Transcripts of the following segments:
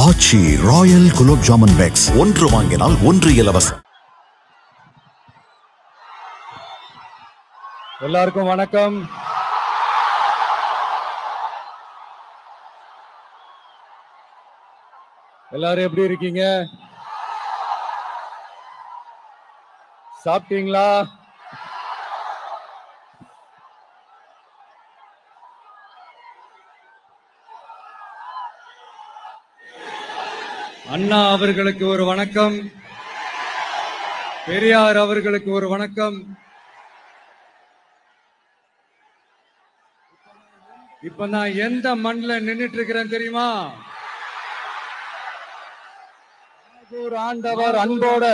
ஆச்சி Royal gulab jamun packs ஒன்று வாங்கினால் ஒன்று இலவசம். எல்லாருக்கும் வணக்கம். எல்லாரும் எப்படி இருக்கீங்க? சாப்பிட்டீங்களா? அண்ணா அவர்களுக்கு ஒரு வணக்கம், பெரியார் அவர்களுக்கு ஒரு வணக்கம். இப்ப நான் எந்த மண்ணில் நின்னுட்டு இருக்கிறேன் தெரியுமா? ஒரு ஆண்டவர் அன்போட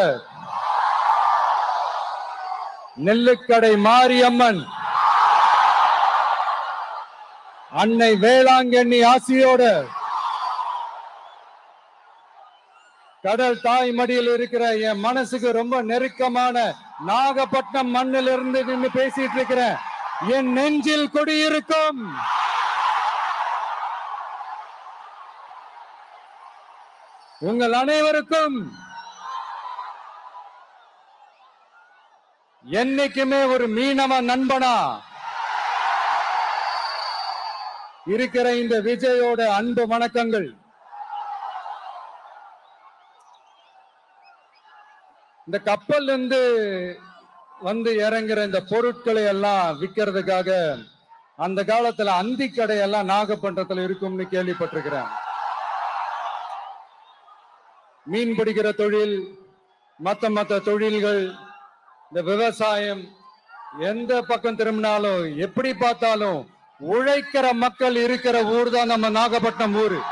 நெல்லுக்கடை மாரியம்மன் அன்னை வேளாங்கண்ணி ஆசியோட கடல் தாய் மடியில் இருக்கிற என் மனசுக்கு ரொம்ப நெருக்கமான நாகப்பட்டினம் மண்ணில் இருந்து நின்று பேசிட்டு இருக்கிறேன். என் நெஞ்சில் குடியிருக்கும் உங்கள் அனைவருக்கும் என்னைக்குமே ஒரு மீனவ நண்பனா இருக்கிற இந்த விஜயோட அன்பு வணக்கங்கள். இந்த கப்பல் இருந்து வந்து இறங்குற இந்த பொருட்களை எல்லாம் விற்கிறதுக்காக அந்த காலத்துல அந்தி கடையெல்லாம் நாகப்பட்டினத்துல இருக்கும்னு கேள்விப்பட்டிருக்கிறேன். மீன் பிடிக்கிற தொழில், மத்த தொழில்கள், இந்த விவசாயம், எந்த பக்கம் திரும்பினாலும் எப்படி பார்த்தாலும் உழைக்கிற மக்கள் இருக்கிற ஊர் தான் நம்ம நாகப்பட்டினம் ஊரு.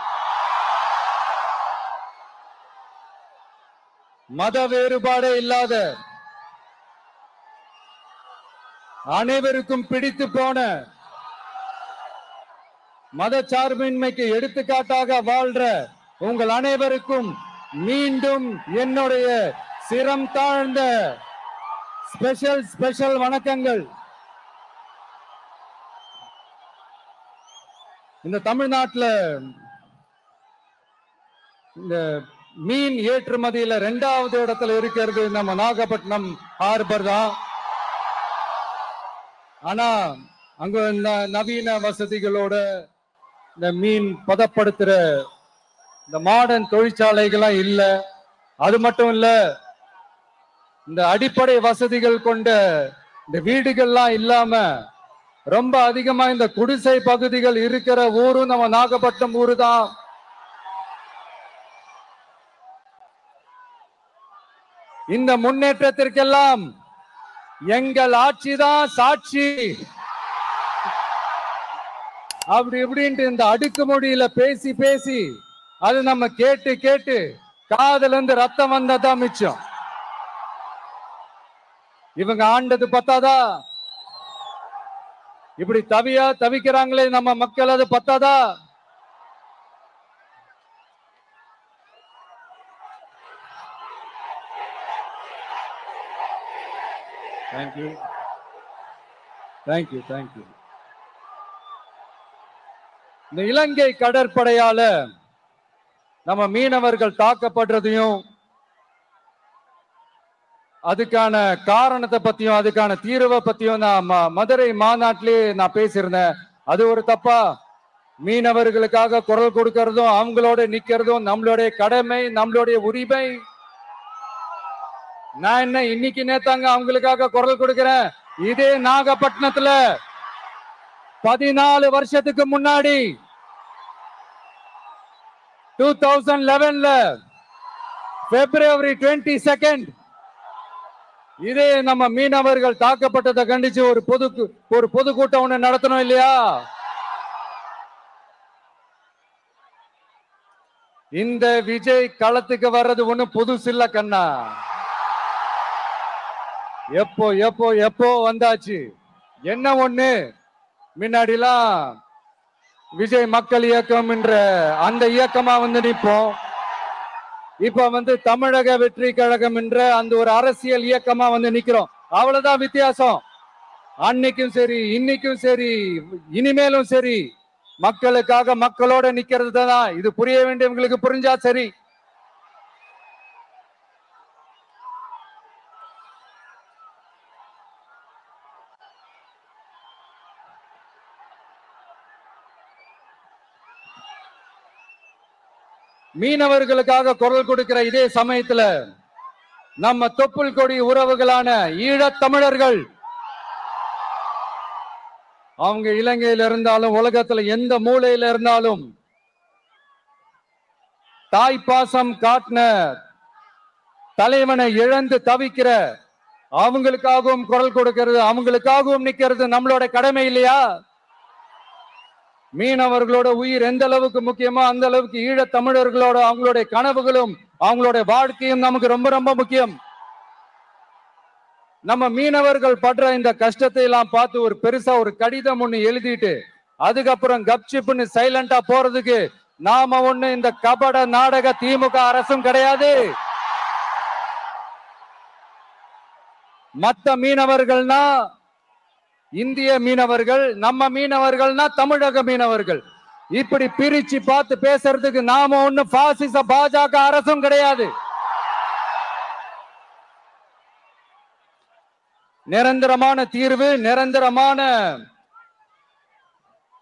மத வேறுபாடே இல்லாத, அனைவருக்கும் பிடித்து போன, மத சார்பின்மைக்கு எடுத்துக்காட்டாக வாழ்ற உங்கள் அனைவருக்கும் மீண்டும் என்னுடைய சிரம் தாழ்ந்த ஸ்பெஷல் வணக்கங்கள். இந்த தமிழ்நாட்டில் இந்த மீன் ஏற்றுமதியில 2வது இடத்துல இருக்கிறது நம்ம நாகப்பட்டினம் ஹார்பர் தான். ஆனா அங்க நவீன வசதிகளோட இந்த மீன் பதப்படுத்துற இந்த மாடர்ன் தொழிற்சாலைகள்லாம் இல்ல. அது மட்டும் இல்ல, இந்த அடிப்படை வசதிகள் கொண்ட இந்த வீடுகள்லாம் இல்லாம ரொம்ப அதிகமா இந்த குடிசை பகுதிகள் இருக்கிற ஊரும் நம்ம நாகப்பட்டினம் ஊரு தான். இந்த முன்னேற்றத்திற்கெல்லாம் எங்கள் ஆட்சிதான் சாட்சி. அப்படி இப்படின்ட்டு இந்த அடுக்குமொழியில பேசி அது நம்ம கேட்டு காதுல இருந்து ரத்தம் வந்ததான் மிச்சம். இவங்க ஆண்டது பத்தாதா? இப்படி தவிக்கிறாங்களே நம்ம மக்கள், அது பத்தாதா? Thank you. இந்த இலங்கை கடற்படையால நம்ம மீனவர்கள் தாக்கப்படுறதையும் அதுக்கான காரணத்தை பத்தியும் அதுக்கான தீர்வை பத்தியும் நான் மதுரை மாநாட்டிலே நான் பேசியிருந்தேன். அது ஒரு தப்பா? மீனவர்களுக்காக குரல் கொடுக்கறதும் அவங்களோட நிக்கிறதும் நம்மளுடைய கடமை, நம்மளுடைய உரிமை. நான் என்ன இன்னைக்கு நேத்தாங்க அவங்களுக்காக குரல் கொடுக்கிறேன். இதே நாகப்பட்டினத்துல 14 வருஷத்துக்கு முன்னாடி 2011ல February 22 இதே நம்ம மீனவர்கள் தாக்கப்பட்டதை கண்டிச்சு ஒரு பொதுக்கூட்டம் ஒண்ணு நடத்தணும் இல்லையா? இந்த விஜய் களத்துக்கு வர்றது ஒண்ணு புதுசு இல்ல கண்ணா. எப்போ வந்தாச்சு. என்ன ஒண்ணு, முன்னாடிலாம் விஜய் மக்கள் இயக்கம் என்ற அந்த இயக்கமா வந்து நிற்போம். இப்ப தமிழக வெற்றி கழகம் என்ற அந்த ஒரு அரசியல் இயக்கமா வந்து நிக்கிறோம். அவ்வளவுதான் வித்தியாசம். அன்னைக்கும் சரி, இன்னைக்கும் சரி, இனிமேலும் சரி, மக்களுக்காக மக்களோட நிக்கிறது தான். இது புரிய வேண்டியவங்களுக்கு புரிஞ்சா சரி. மீனவர்களுக்காக குரல் கொடுக்கிற இதே சமயத்துல நம்ம தொப்புள் கொடி உறவுகளான ஈழத் தமிழர்கள், அவங்க இலங்கையில இருந்தாலும் உலகத்துல எந்த மூலையில இருந்தாலும் தாய்ப்பாசம் காட்டின தலைவனை இழந்து தவிக்கிற அவங்களுக்காகவும் குரல் கொடுக்கிறது, அவங்களுக்காகவும் நிக்கிறது நம்மளோட கடமை இல்லையா? மீனவர்களோட உயிர் எந்த அளவுக்கு முக்கியமோ அந்த அளவுக்கு ஈழத் தமிழர்களோட அவங்களுடைய கனவுகளும் அவங்களுடைய வாழ்க்கையும் நமக்கு ரொம்ப ரொம்ப முக்கியம். நம்ம மீனவர்கள் படுற இந்த கஷ்டத்தை எல்லாம் பார்த்து ஒரு பெருசா ஒரு கடிதம் ஒண்ணு எழுதிட்டு அதுக்கப்புறம் கப்சிப்புன்னு சைலண்டா போறதுக்கு நாம ஒண்ணு இந்த கபட நாடக திமுக அரசும் கிடையாது. மத்த மீனவர்கள்னா இந்திய மீனவர்கள், நம்ம மீனவர்கள்னா தமிழக மீனவர்கள். இப்படி பிரிச்சு பார்த்து பேசுறதுக்கு நாம ஒண்ணு பாசிச பாஜக அரசும் கிடையாது. நிரந்தரமான தீர்வு, நிரந்தரமான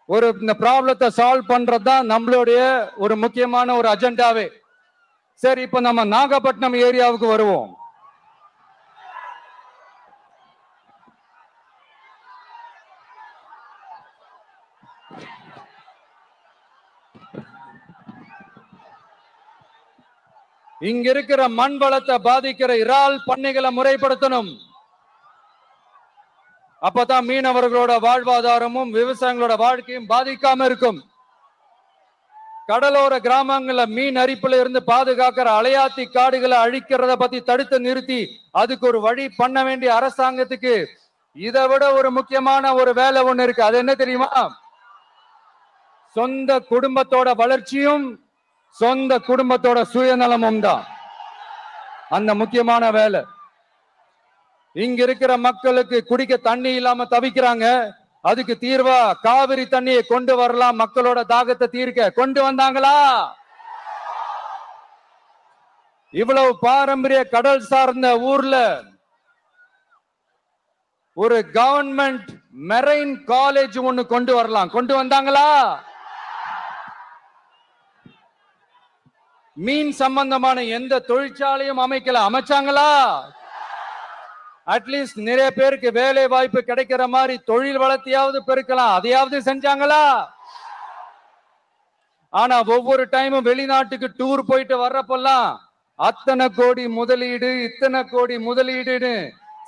ஒரு இந்த ப்ராப்ளத்தை சால்வ் பண்றதுதான் நம்மளுடைய ஒரு முக்கியமான ஒரு அஜெண்டாவே. சரி, இப்ப நம்ம நாகப்பட்டினம் ஏரியாவுக்கு வருவோம். இங்க இருக்கிற மண் வளத்தை பாதிக்கிற இறால் பண்ணைகளை முறைப்படுத்தணும். அப்பதான் மீனவர்களோட வாழ்வாதாரமும் விவசாயிகளோட வாழ்க்கையும் பாதிக்காம இருக்கும். கடலோர கிராமங்கள்ல மீன் அரிப்புல இருந்து பாதுகாக்கிற அலையாத்தி காடுகளை அழிக்கிறத பத்தி தடுத்து நிறுத்தி அதுக்கு ஒரு வழி பண்ண வேண்டிய அரசாங்கத்துக்கு இதை விட ஒரு முக்கியமான ஒரு வேலை ஒண்ணு இருக்கு. அது என்ன தெரியுமா? சொந்த குடும்பத்தோட வளர்ச்சியும் சொந்த குடும்பத்தோட சுயநலமும் தான் அந்த முக்கியமான வேலை. இங்க இருக்கிற மக்களுக்கு குடிக்க தண்ணி இல்லாம தவிக்கிறாங்க. அதுக்கு தீர்வா காவிரி தண்ணியை கொண்டு வரலாம், மக்களோட தாகத்தை தீர்க்க. கொண்டு வந்தாங்களா? இவ்வளவு பாரம்பரிய கடல் சார்ந்த ஊர்ல ஒரு கவர்மெண்ட் மெரைன் காலேஜ் ஒண்ணு கொண்டு வரலாம். கொண்டு வந்தாங்களா? மீன் சம்பந்தமான எந்த தொழிற்சாலையும் அமைக்கல. அமைச்சாங்களா? அட்லீஸ்ட் நிறைய பேருக்கு வேலை வாய்ப்பு கிடைக்கிற மாதிரி தொழில் வளர்த்தியாவது பெருக்கலாம், அதையாவது செஞ்சாங்களா? ஆனா ஒவ்வொரு டைமும் வெளிநாட்டுக்கு டூர் போயிட்டு வர்றப்பெல்லாம் அத்தனை கோடி முதலீடு, இத்தனை கோடி முதலீடுன்னு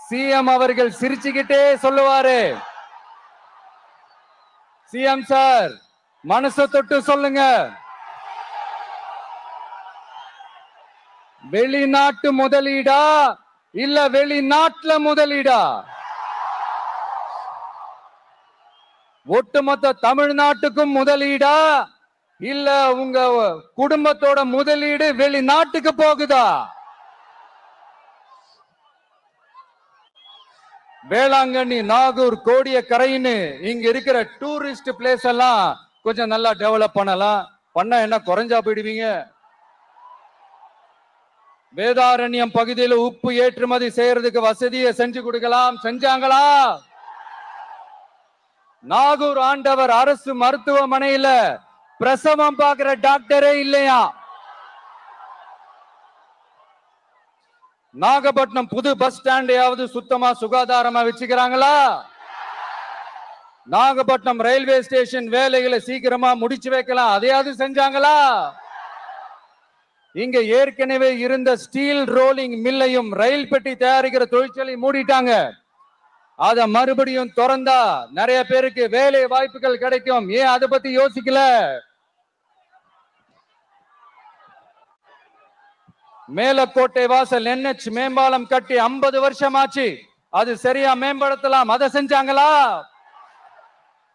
சிஎம் அவர்கள் சிரிச்சுக்கிட்டே சொல்லுவாரு. சிஎம் சார், மனசை தொட்டு சொல்லுங்க, வெளிநாட்டு முதலீடா இல்ல வெளிநாட்டுல முதலீடா? ஒட்டுமொத்த தமிழ்நாட்டுக்கும் முதலீடா இல்ல உங்க குடும்பத்தோட முதலீடு வெளிநாட்டுக்கு போகுதா? வேளாங்கண்ணி, நாகூர், கோடியக்கரைன்னு இங்க இருக்கிற டூரிஸ்ட் பிளேஸ் எல்லாம் கொஞ்சம் நல்லா டெவலப் பண்ணலாம். பண்ண என்ன குறைஞ்சா போயிடுவீங்க? வேதாரண்யம் பகுதியில் உப்பு ஏற்றுமதி செய்யறதுக்கு வசதியை செஞ்சு கொடுக்கலாம். செஞ்சாங்களா? நாகூர் ஆண்டவர் அரசு மருத்துவமனையில பிரசவம் பார்க்கிற டாக்டரே இல்லையா? நாகப்பட்டினம் புது பஸ் ஸ்டாண்டையாவது சுத்தமா சுகாதாரமா வச்சுக்கிறாங்களா? நாகப்பட்டினம் ரயில்வே ஸ்டேஷன் வேலைகளை சீக்கிரமா முடிச்சு வைக்கலாம், அதையாவது செஞ்சாங்களா? இங்க ஏற்கனவே இருந்த ஸ்டீல் ரோலிங் மில்லையும் ரயில் பெட்டி தயாரிக்கிற தொழிற்சாலை மூடிட்டாங்க. அத மறுபடியும் திறந்தா நிறைய பேருக்கு வேலை வாய்ப்புகள் கிடைக்கும். ஏன் அதை பத்தி யோசிக்கல? மேலக்கோட்டை வாசல் NH மேம்பாலம் கட்டி 50 வருஷம் ஆச்சு, அது சரியா மேம்படுத்தலாம், அதை செஞ்சாங்களா?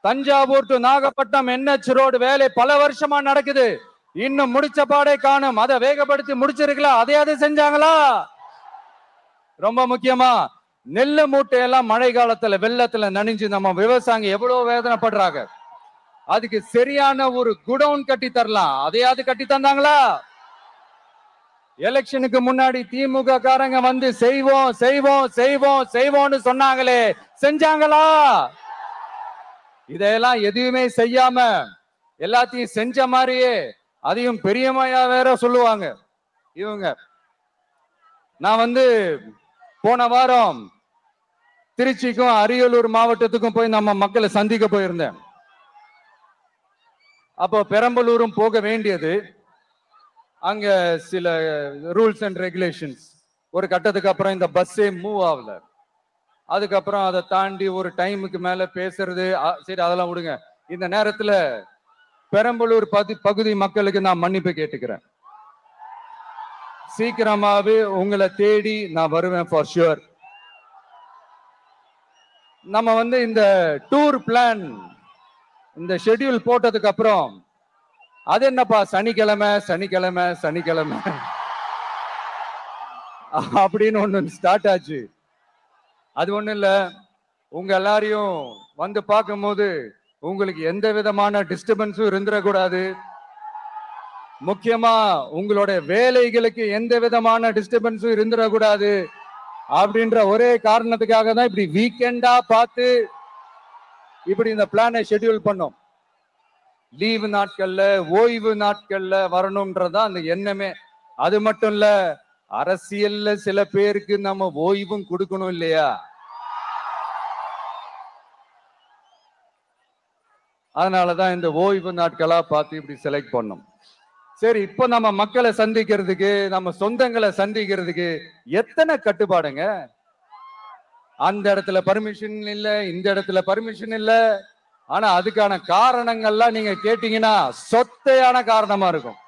Thanjavur to Nagapattinam NH road வேலை பல வருஷமா நடக்குது, இன்னும் முடிச்ச பாடே காணும், அதை வேகப்படுத்தி முடிச்சிருக்கலாம், அதையாவது செஞ்சாங்களா? ரொம்ப முக்கியமா நெல்லு மூட்டையெல்லாம் மழை காலத்துல வெள்ளத்துல நனைஞ்சு நம்ம விவசாயிங்க எவ்வளவு வேதனைப்படுறாங்க. அதுக்கு சரியான ஒரு குடவுன் கட்டி தரலாம். அதையாவது கட்டி தந்தாங்களா? எலெக்ஷனுக்கு முன்னாடி திமுக காரங்க வந்து செய்வோம் செய்வோம் செய்வோம் செய்வோம்னு சொன்னாங்களே, செஞ்சாங்களா? இதெல்லாம் எதுவுமே செய்யாம எல்லாத்தையும் செஞ்ச மாதிரியே அதையும் பெரியமையா வேற சொல்லுவாங்க இவங்க. நான் வந்து போன வாரம் திருச்சிக்கும் அரியலூர் மாவட்டத்துக்கும் போய் நம்ம மக்களை சந்திக்க போயிருந்தேன். அப்போ பெரம்பலூரும் போக வேண்டியது. அங்க சில ரூல்ஸ் அண்ட் ரெகுலேஷன்ஸ், ஒரு கட்டத்துக்கு அப்புறம் இந்த பஸ்ஸே மூவ் ஆகல. அதுக்கப்புறம் அதை தாண்டி ஒரு டைமுக்கு மேல பேசுறது, சரி அதெல்லாம் விடுங்க. இந்த நேரத்துல பெரம்பலூர் பகுதி மக்களுக்கு நான் மன்னிப்பு கேட்டுக்கிறேன். சீக்கிரமாவே உங்களை தேடி நான் வருவேன் ஃபார் ஷுர். நம்ம வந்து இந்த டூர் பிளான், இந்த ஷெட்யூல் போட்டதுக்கு அப்புறம் அது என்னப்பா சனிக்கிழமை சனிக்கிழமை சனிக்கிழமை அப்படின்னு ஒண்ணு ஸ்டார்ட் ஆச்சு. அது ஒண்ணு இல்ல, உங்க எல்லாரையும் வந்து பார்க்கும்போது உங்களுக்கு எந்த விதமான டிஸ்டர்பன்ஸும் இருந்துடக்கூடாது. முக்கியமா உங்களோட வேலைகளுக்கு எந்த விதமான டிஸ்டர்பன்ஸும் இருந்துடக்கூடாது அப்படின்ற ஒரே காரணத்துக்காக தான் இப்படி வீக்கெண்டா பார்த்து இப்படி இந்த பிளானை ஷெட்யூல் பண்ணோம். லீவு நாட்கள்ல, ஓய்வு நாட்கள்ல வரணும்ன்றதா அந்த எண்ணமே. அது மட்டும் இல்ல, அரசியல்ல சில பேருக்கு நம்ம ஓய்வும் கொடுக்கணும் இல்லையா? அதனாலதான் இந்த ஓய்வு நாட்களா பார்த்து இப்படி செலக்ட் பண்ணோம். சரி, இப்போ நம்ம மக்களை சந்திக்கிறதுக்கு, நம்ம சொந்தங்களை சந்திக்கிறதுக்கு எத்தனை கட்டுப்பாடுங்க. அந்த இடத்துல பர்மிஷன் இல்ல, இந்த இடத்துல பர்மிஷன் இல்ல. ஆனா அதுக்கான காரணங்கள்லாம் நீங்க கேட்டீங்கன்னா சொத்தையான காரணமா இருக்கும்.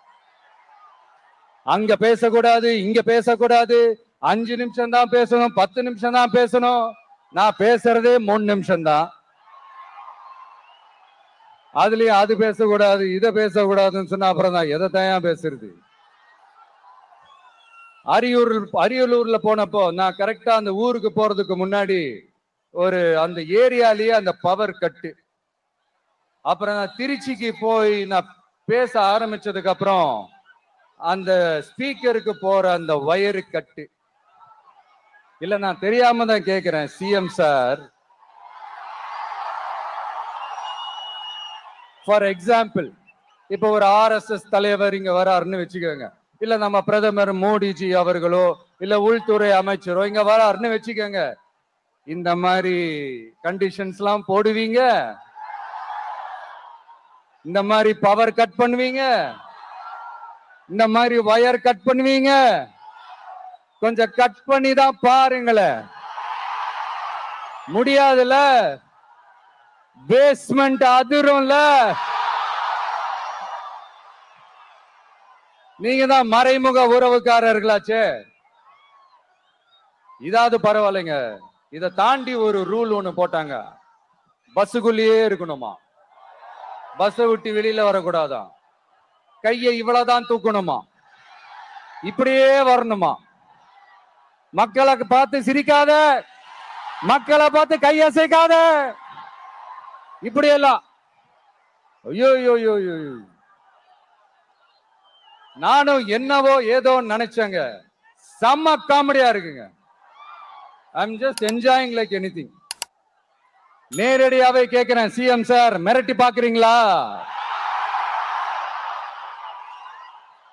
அங்க பேசக்கூடாது, இங்க பேசக்கூடாது, 5 நிமிஷம் தான் பேசணும், 10 நிமிஷம் தான் பேசணும். நான் பேசுறதே 3 நிமிஷம் தான். அதுலயும் அது பேசக்கூடாது, இதை பேசக்கூடாதுன்னு சொன்னா அப்புறம் தான் எதை தான் பேசுறது. அரியலூர்ல போனப்போ நான் கரெக்டா அந்த ஊருக்கு போறதுக்கு முன்னாடி ஒரு அந்த ஏரியாலேயே அந்த பவர் கட்டு. அப்புறம் நான் திருச்சிக்கு போய் நான் பேச ஆரம்பிச்சதுக்கு அப்புறம் அந்த ஸ்பீக்கருக்கு போற அந்த வயரு கட்டு. இல்ல, நான் தெரியாம தான் கேக்குறேன் சிஎம் சார். ஃபார் எக்ஸாம்பிள், இப்ப ஒரு RSS தலைவர் இங்க வராருன்னு வச்சுக்கோங்க, இல்ல நம்ம பிரதமர் மோடிஜி அவர்களோ இல்ல உள்துறை அமைச்சரோ இங்க வராருன்னு வச்சுக்கோங்க. இந்த மாதிரி கண்டிஷன்ஸ் எல்லாம் போடுவீங்க, இந்த மாதிரி பவர் கட் பண்ணுவீங்க, இந்த மாதிரி வயர் கட் பண்ணுவீங்க. கொஞ்சம் கட் பண்ணி தான் பாருங்களேன். முடியாதுல, பேஸ்மெண்ட் அதிரும்ல. நீங்க தான் மறைமுக உறவுக்காரர்களாச்சே. இதாவது பரவாயில்லைங்க. இதை தாண்டி ஒரு ரூல் ஒண்ணு போட்டாங்க, பஸ்ஸுக்குள்ளேயே இருக்கணுமா, பஸ்ஸை விட்டு வெளியில வரக்கூடாதா, கையை இவ்வளவுதான் தூக்கணுமா, இப்படியே வரணுமா, மக்களை பார்த்து சிரிக்காத, மக்களை பார்த்து கையசைக்காத, இப்படி எல்லாம். ஐயோ ஐயோ ஐயோ, நானும் என்னவோ ஏதோ நினைச்சேங்க. செம்ம காமெடியா இருக்குங்க. I'm just enjoying like anything. நேரடியாவே கேட்கிறேன், சிஎம் சார் மிரட்டி பாக்குறீங்களா?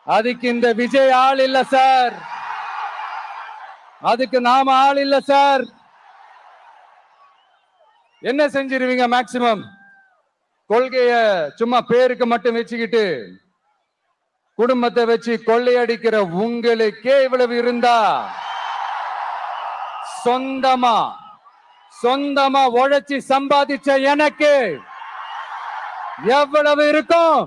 அதுக்கு இந்த விஜய் ஆள் இல்ல சார், அதுக்கு நாம ஆள் இல்ல சார். என்ன செஞ்சிருவீங்க? மேக்சிமம் கொள்கைய சும்மா பேருக்கு மட்டும் வச்சுக்கிட்டு குடும்பத்தை வச்சு கொள்ளையடிக்கிற உங்களுக்கே இவ்வளவு இருந்தா, சொந்தமா உழைச்சி சம்பாதிச்ச எனக்கு எவ்வளவு இருக்கும்?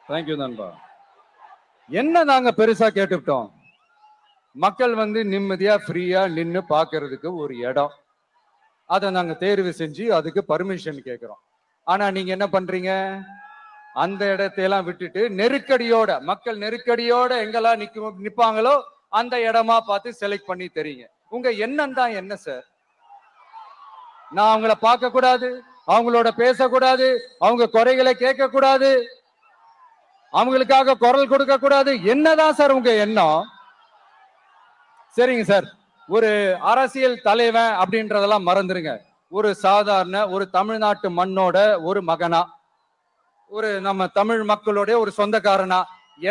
தேங்க்யூ நண்பா. என்ன நாங்க பெருசா கேட்டுட்டோம்? மக்கள் வந்து நிம்மதியா ஃப்ரீயா நின்னு பாக்குறதுக்கு ஒரு இடம், அதை நாங்க தேர்வு செஞ்சு அதுக்கு பர்மிஷன் கேட்கிறோம். ஆனா நீங்க என்ன பண்றீங்க? அந்த இடத்தையெல்லாம் விட்டுட்டு நெருக்கடியோட, மக்கள் நெருக்கடியோட எங்கெல்லாம் நிப்பாங்களோ அந்த இடமா பார்த்து செலக்ட் பண்ணி தெரியுங்க. உங்க எண்ணம் தான் என்ன சார்? நான் அவங்கள பார்க்க கூடாது, அவங்களோட பேசக்கூடாது, அவங்க குறைகளை கேட்க கூடாது, அவங்களுக்காக குரல் கொடுக்க கூடாது, என்னதான் சார் உங்க எண்ணம்? சரிங்க சார், ஒரு அரசியல் தலைவன் அப்படின்றதெல்லாம் மறந்துருங்க. ஒரு சாதாரண ஒரு தமிழ்நாட்டு மண்ணோட ஒரு மகனா, ஒரு நம்ம தமிழ் மக்களோட ஒரு சொந்தக்காரனா,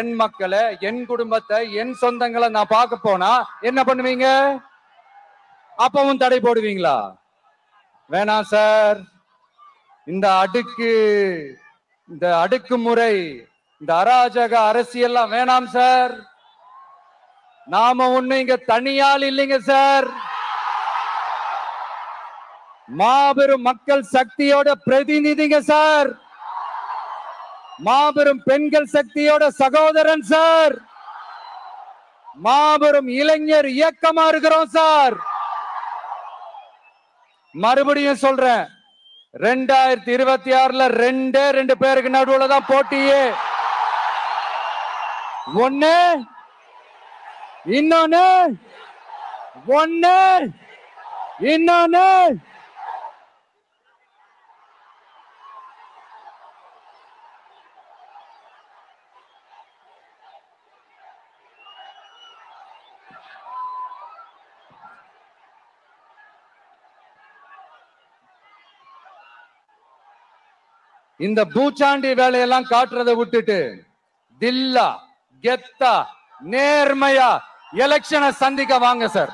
என் மக்களை, என் குடும்பத்தை, என் சொந்தங்களை நான் பார்க்க போனா என்ன பண்ணுவீங்க? அப்பவும் தடை போடுவீங்களா? வேணாம் சார். இந்த அடுக்குமுறை, இந்த அராஜக அரசியல்லாம் வேணாம் சார். நாம ஒண்ணு இங்க தனியால் இல்லைங்க சார். மாபெரும் மக்கள் சக்தியோட பிரதிநிதிங்க சார். மாபெரும் பெண்கள் சக்தியோட சகோதரன் சார். மாபெரும் இளைஞர் இயக்கமா இருக்கிறோம் சார். மறுபடியும் சொல்றேன், 2026ல ரெண்டு பேருக்கு நடுவுல தான் போட்டியே. ஒண்ணு இன்னொன்னு இந்த பூச்சாண்டி வேலையெல்லாம் காட்டுறதை விட்டுட்டு தில்லா கெத்தா நேர்மையா எலெக்ஷனை சந்திக்க வாங்க சார்.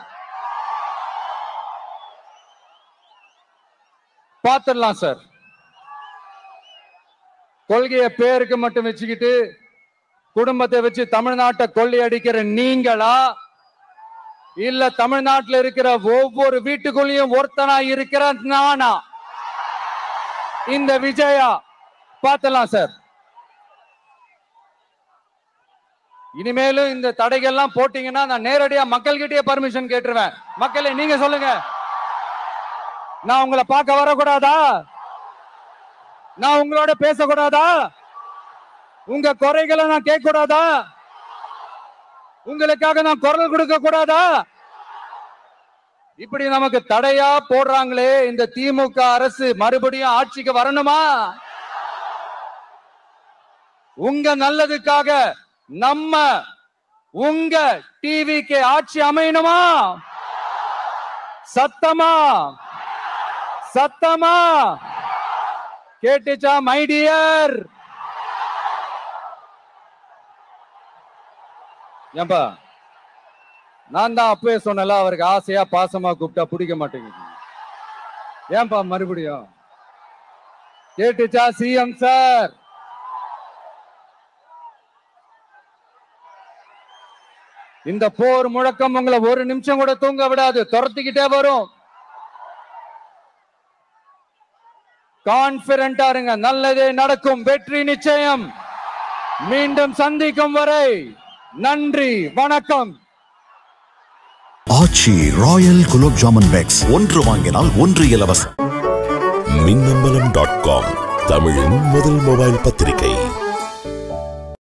பாத்துடலாம் சார். கொள்கையை பேருக்கு மட்டும் வச்சுக்கிட்டு குடும்பத்தை வச்சு தமிழ்நாட்டை கொள்ளையடிக்கிற நீங்களா, இல்ல தமிழ்நாட்டில் இருக்கிற ஒவ்வொரு வீட்டுக்குள்ளேயும் ஒருத்தனா இருக்கிற நானா, இந்த விஜயா? பாத்துடலாம் சார். இனிமேலும் இந்த தடைகள்லாம் போட்டீங்கன்னா நான் நேரடியா மக்கள்கிட்டயே பர்மிஷன் கேட்டுருவேன். மக்களே நீங்க சொல்லுங்க, நான் உங்களை பார்க்க வரக்கூடாதா? நான் உங்களோட பேசக்கூடாதா? உங்க குறைகளை நான் கேட்க கூடாதா? உங்களுக்காக நான் குரல் கொடுக்க கூடாதா? இப்படி நமக்கு தடையா போடுறாங்களே, இந்த திமுக அரசு மறுபடியும் ஆட்சிக்கு வரணுமா? உங்க நல்லதுக்காக நம்ம உங்க டிவிக்கு ஆட்சி அமையணுமா? சத்தமா கேட்டுச்சா மை டியர்? ஏன்பா, நான் தான் அப்பவே சொன்னல, அவருக்கு ஆசையா பாசமா கூப்பிட்டா பிடிக்க மாட்டேங்குது. ஏன்பா மறுபடியும்? கேட்டுச்சா சிஎம் சார்? இந்த போர் முழக்கம் உங்களை ஒரு நிமிஷம் கூட தூங்க விடாது, துரத்திக்கிட்டே வரும். கான்பிடென்டா இருங்க, நல்லதே நடக்கும், வெற்றி நிச்சயம். மீண்டும் சந்திக்கும் வரை நன்றி, வணக்கம். ஆச்சி ராயல் குலோப் ஜாமன் பேக்ஸ், ஒன்று வாங்கினால் ஒன்று இலவசம். மின்னம்பலம்.com, தமிழின் முதல் மொபைல் பத்திரிகை.